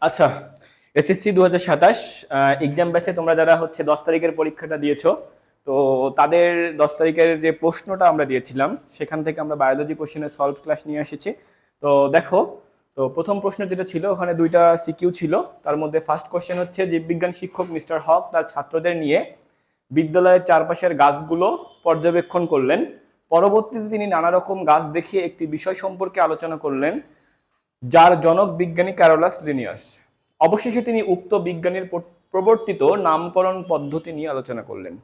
আচ্ছা, SSC 2027 exam ব্যাচে তোমরা যারা হচ্ছে 10 তারিখের পরীক্ষাটা দিয়েছো, তো তাদের 10 তারিখের যে প্রশ্নটা আমরা দিয়েছিলাম সেখান থেকে আমরা বায়োলজি কোশ্চেনের সলভ ক্লাস নিয়ে এসেছি। তো দেখো, তো প্রথম প্রশ্ন যেটা ছিল ওখানে দুইটা সিকিউ ছিল। তার মধ্যে ফার্স্ট কোশ্চেন হচ্ছে জীববিজ্ঞান শিক্ষক মিস্টার হক তার ছাত্রদের নিয়ে বিদ্যালয়ের চারপাশের গাছগুলো পর্যবেক্ষণ করলেন। পরবর্তীতে তিনি নানা রকম গাছ দেখিয়ে একটি বিষয় সম্পর্কে আলোচনা করলেন যার জনক বিজ্ঞানী ক্যারোলাস লিনিয়াস। অবশেষে তিনি উক্ত বিজ্ঞানীর প্রবর্তিত নামকরণ পদ্ধতি নিয়ে আলোচনা করলেন।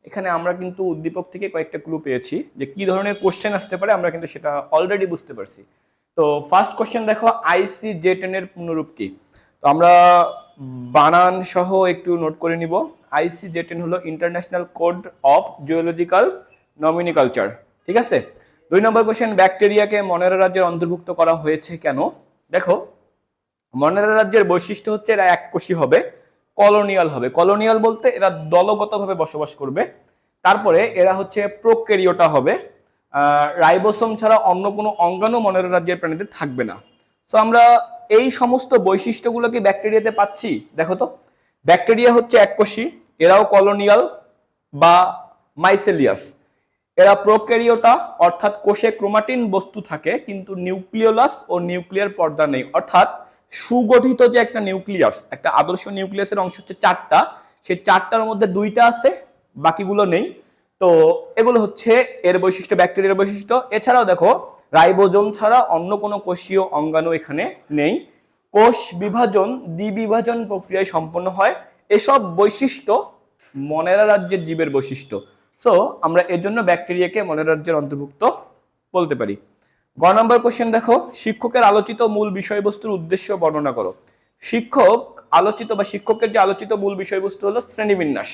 এখানে আমরা কিন্তু উদ্দীপক থেকে কয়েকটা ক্লু পেয়েছি যে কি ধরনের কোশ্চেন আসতে পারে, আমরা কিন্তু সেটা অলরেডি বুঝতে পারছি। তো ফার্স্ট কোশ্চেন দেখো, ICJ-10 এর পূর্ণরূপ কি? তো আমরা বানান সহ একটু নোট করে নিব। ICJ-10 হলো ইন্টারন্যাশনাল কোড অফ জিওলজিক্যাল নমিনিকালচার, ঠিক আছে। 2 নম্বর কোশ্চেন, ব্যাকটেরিয়াকে মনেরা রাজ্যের অন্তর্ভুক্ত করা হয়েছে কেন? দেখো, মনেরা রাজ্যের বৈশিষ্ট্য হচ্ছে এরা এককোষী হবে, কলোনিয়াল হবে। কলোনিয়াল বলতে এরা দলগতভাবে বসবাস করবে। তারপরে এরা হচ্ছে প্রোক্যারিওটা হবে। রাইবোসোম ছাড়া অন্য কোনো অঙ্গাণু মনেরা রাজ্যের প্রাণীদের থাকবে না। সো আমরা এই সমস্ত বৈশিষ্ট্যগুলো কি ব্যাকটেরিয়াতে পাচ্ছি? দেখো তো, ব্যাকটেরিয়া হচ্ছে এককোষী, এরাও কলোনিয়াল বা মাইসেলিয়াস। এরা প্রোক্যারিওটা, অর্থাৎ কোষে ক্রোমাটিন বস্তু থাকে কিন্তু নিউক্লিওলাস ও নিউক্লিয়ার পর্দা নেই। অর্থাৎ সুগঠিত যে একটা নিউক্লিয়াস, একটা আদর্শ নিউক্লিয়াসের অংশ হচ্ছে 4টা, সেই 4টার মধ্যে 2টা আছে, বাকিগুলো নেই। তো এগুলো হচ্ছে এর বৈশিষ্ট্য, ব্যাকটেরিয়ার বৈশিষ্ট্য। এছাড়াও দেখো, রাইবোজোম ছাড়া অন্য কোনো কোষীয় অঙ্গাণু এখানে নেই। কোষ বিভাজন দ্বিবিভাজন প্রক্রিয়ায় সম্পন্ন হয়। এসব বৈশিষ্ট্য মনেরা রাজ্যের জীবের বৈশিষ্ট্য। সো আমরা এর জন্য ব্যাকটেরিয়াকে মনেরা রাজ্যের অন্তর্ভুক্ত বলতে পারি। গ নম্বর কোশ্চেন দেখো, শিক্ষকের আলোচিত মূল বিষয়বস্তুর উদ্দেশ্য বর্ণনা করো। শিক্ষক আলোচিত বা শিক্ষকের যে আলোচিত মূল বিষয়বস্তু হলো শ্রেণীবিন্যাস।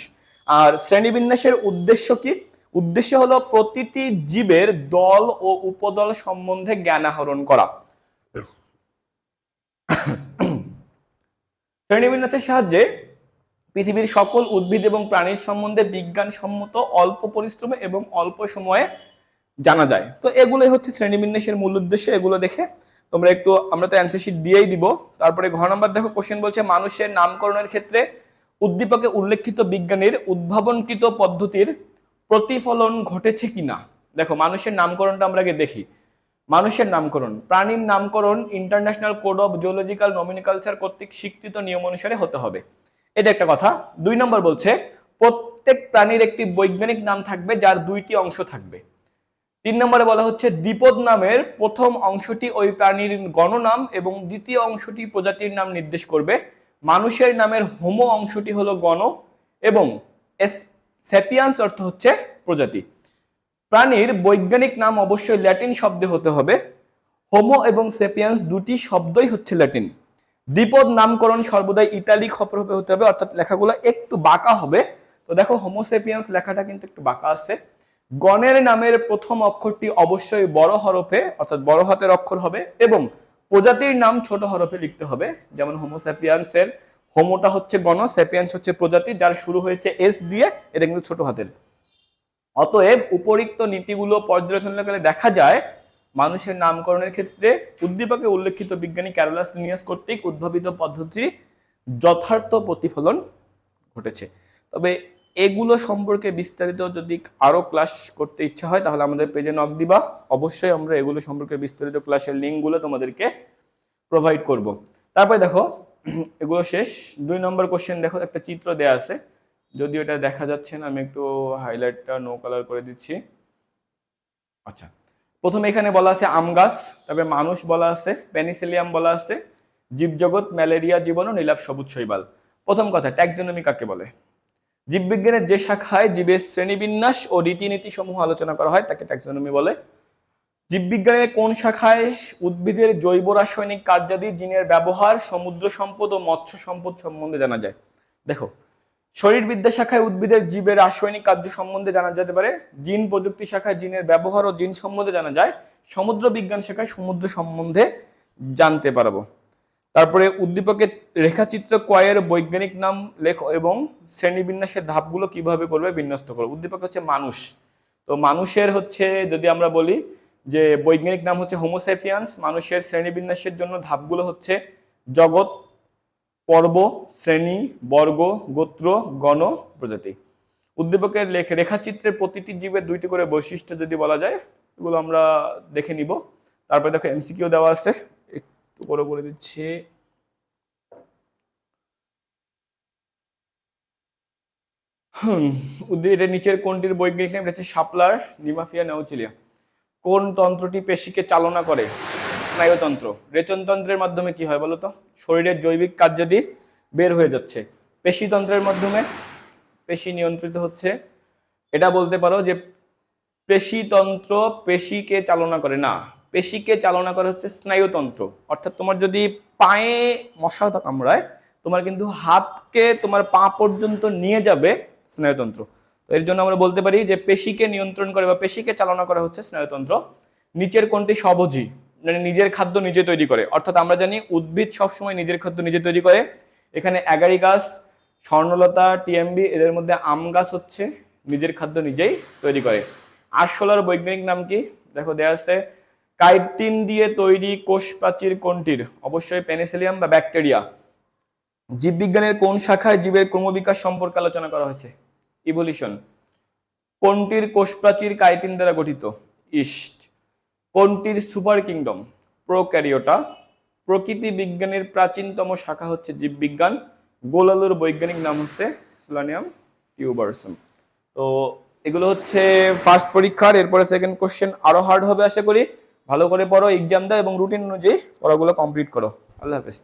আর শ্রেণীবিন্যাসের উদ্দেশ্য কি? উদ্দেশ্য হলো প্রতিটি জীবের দল ও উপদল সম্বন্ধে জ্ঞান আহরণ করা। শ্রেণীবিন্যাসের সাহায্যে পৃথিবীর সকল উদ্ভিদ এবং প্রাণীর সম্বন্ধে বিজ্ঞানসম্মত অল্প পরিশ্রমে এবং অল্প সময়ে জানা যায়। তো এগুলোই হচ্ছে শ্রেণীবিন্যাসের মূল উদ্দেশ্য। এগুলো দেখে তোমরা একটু, আমরা তো অ্যান্সার শিট দিয়েই দিব। তারপরে ঘ নম্বর দেখো, কোশ্চেন বলছে মানুষের নামকরণের ক্ষেত্রে উদ্দীপকে উল্লেখিত বিজ্ঞানীর উদ্ভাবনকৃত পদ্ধতির প্রতিফলন ঘটেছে কিনা। দেখো, মানুষের নামকরণটা আমরা আগে দেখি। মানুষের নামকরণ, প্রাণীর নামকরণ ইন্টারন্যাশনাল কোড অফ জিওলজিক্যাল নমিনিকালচার কর্তৃক স্বীকৃত নিয়ম অনুসারে হতে হবে, এটা একটা কথা। 2 নম্বর বলছে প্রত্যেক প্রাণীর একটি বৈজ্ঞানিক নাম থাকবে যার 2টি অংশ থাকবে। 3 নম্বরে বলা হচ্ছে দ্বিপদ নামের প্রথম অংশটি ওই প্রাণীর গণনাম এবং দ্বিতীয় অংশটি প্রজাতির নাম নির্দেশ করবে। মানুষের নামের হোমো অংশটি হলো গণ এবং স্যাপিয়ান্স অর্থ হচ্ছে প্রজাতি। প্রাণীর বৈজ্ঞানিক নাম অবশ্যই ল্যাটিন শব্দে হতে হবে। হোমো এবং স্যাপিয়ান্স দুটি শব্দই হচ্ছে ল্যাটিন। দ্বিপদ নামকরণ সর্বদাই ইতালিক হরফে হতে হবে, অর্থাৎ লেখাগুলো একটু বাঁকা হবে। তো দেখো, হোমোসেপিয়ান্স লেখাটা কিন্তু একটু বাঁকা আছে। গণের নামের প্রথম অক্ষরটি অবশ্যই বড় হরফে, অর্থাৎ বড় হাতের অক্ষর হবে এবং প্রজাতির নাম ছোট হরফে লিখতে হবে। যেমন হোমোসেপিয়ান্সের হোমোটা হচ্ছে গণ, স্যাপিয়ান্স হচ্ছে প্রজাতি, যার শুরু হয়েছে এস দিয়ে, এটা কিন্তু ছোট হাতের। অতএব উপরিক্ত নীতিগুলো পর্যালোচনা করে দেখা যায় মানুষের নামকরণের ক্ষেত্রে উদ্দীপকে উল্লেখিত বিজ্ঞানী ক্যারোলাস লিনিয়াস কর্তৃক উদ্ভাবিত পদ্ধতি যথার্থ প্রতিফলন ঘটেছে। তবে এগুলো সম্পর্কে বিস্তারিত যদি আরো ক্লাস করতে ইচ্ছা হয় তাহলে আমাদের পেজে নক দিবা, অবশ্যই আমরা এগুলো সম্পর্কে বিস্তারিত ক্লাসের লিঙ্কগুলো তোমাদেরকে প্রোভাইড করব। তারপরে দেখো, এগুলো শেষ। 2 নম্বর কোশ্চেন দেখো, একটা চিত্র দেয়া আছে, যদিও এটা দেখা যাচ্ছে না, আমি একটু হাইলাইটটা নো কালার করে দিচ্ছি। আচ্ছা, প্রথমে এখানে বলা আছে আম গাছ, তবে মানুষ বলা আছে, পেনিসিলিয়াম বলা আছে, জীবজগৎ, ম্যালেরিয়া জীবাণু, নীলাভ সবুজ শৈবাল। প্রথম কথা, ট্যাক্সোনমি কাকে বলে? জীববিজ্ঞানের যে শাখায় জীবের শ্রেণীবিন্যাস ও রীতিনীতি সমূহ আলোচনা করা হয় তাকে ট্যাক্সোনমি বলে। জীববিজ্ঞানের কোন শাখায় উদ্ভিদের জৈব রাসায়নিক কার্যাদি, জিনের ব্যবহার, সমুদ্র সম্পদ ও মৎস্য সম্পদ সম্বন্ধে জানা যায়? দেখো, শরীরবিদ্যা শাখায় উদ্ভিদের জীবের রাসায়নিক কার্য সম্বন্ধে জানা যেতে পারে। জিন প্রযুক্তি শাখায় জিনের ব্যবহার ও জিন সম্বন্ধে জানা যায়। সমুদ্র বিজ্ঞান শাখায় সমুদ্র সম্বন্ধে জানতে পারবো। তারপরে উদ্দীপকে রেখাচিত্র কয়ের বৈজ্ঞানিক নাম লেখো এবং শ্রেণীবিন্যাসের ধাপগুলো কিভাবে করবে বিন্যস্ত করো। উদ্দীপক হচ্ছে মানুষ। তো মানুষের হচ্ছে যদি আমরা বলি যে বৈজ্ঞানিক নাম হচ্ছে হোমোসেপিয়ান্স, মানুষের শ্রেণীবিন্যাসের জন্য ধাপগুলো হচ্ছে জগৎ, পর্ব, শ্রেণী, বর্গ, গোত্র, গণ, প্রজাতি। উদ্দীপকের রেখাচিত্রের প্রতিটি জীবের 2টি করে বৈশিষ্ট্য যদি বলা যায়, এগুলো আমরা দেখে নিব। তারপরে দেখো এমসিকিউ দেওয়া আছে, একটু করে দিচ্ছি। এর নিচের কোনটির বৈজ্ঞানিক নাম রয়েছে? শাপলার, নিমাফিয়া, নাউচিলিয়া। কোন তন্ত্রটি পেশিকে চালনা করে? স্নায়ুতন্ত্র। রেচনতন্ত্রের মাধ্যমে কি হয় বলতো? শরীরের জৈবিক কার্যাদি বের হয়ে যাচ্ছে। পেশিতন্ত্রের মাধ্যমে পেশি নিয়ন্ত্রিত হচ্ছে। এটা বলতে পারো যে পেশিতন্ত্র পেশিকে চালনা করে না, পেশিকে চালনা করে হচ্ছে স্নায়ুতন্ত্র। অর্থাৎ তোমার যদি পায়ে মশা কামড়ায়, তোমার কিন্তু হাতকে তোমার পা পর্যন্ত নিয়ে যাবে স্নায়ুতন্ত্র। তো এর জন্য আমরা বলতে পারি যে পেশিকে নিয়ন্ত্রণ করে বা পেশিকে চালনা করা হচ্ছে স্নায়ুতন্ত্র। নিচের কোনটি স্বভোজী, মানে নিজের খাদ্য নিজে তৈরি করে? অর্থাৎ আমরা জানি উদ্ভিদ সবসময় নিজের খাদ্য নিজে তৈরি করে। এখানে অ্যাগারিকাস, স্বর্ণলতা, টিএমবি, এদের মধ্যে আম গাছ হচ্ছে নিজের খাদ্য নিজেই তৈরি করে। আরশোলার বৈজ্ঞানিক নাম কি? দেখো দেয়া আছে, কাইটিন দিয়ে তৈরি কোষ প্রাচীর কোনটির? অবশ্যই পেনিসিলিয়াম বা ব্যাকটেরিয়া। জীববিজ্ঞানের কোন শাখায় জীবের ক্রমবিকাশ সম্পর্কে আলোচনা করা হয়েছে? ইভলিউশন। কোনটির কোষ প্রাচীর কাইটিন দ্বারা গঠিত? ইস্ট। কোনটির সুপার কিংডম? প্রোক্যারিওটা। প্রকৃতি বিজ্ঞানের প্রাচীনতম শাখা হচ্ছে জীববিজ্ঞান। গোলালুর বৈজ্ঞানিক নাম হচ্ছে সোলানিয়াম টিউবারসাম। তো এগুলো হচ্ছে ফার্স্ট পরীক্ষার। এরপরে সেকেন্ড কোশ্চেন আরো হার্ড হবে আশা করি। ভালো করে পড়ো, এক্সাম দাও এবং রুটিন অনুযায়ী পড়াগুলো কমপ্লিট করো। আল্লাহ হাফেজ।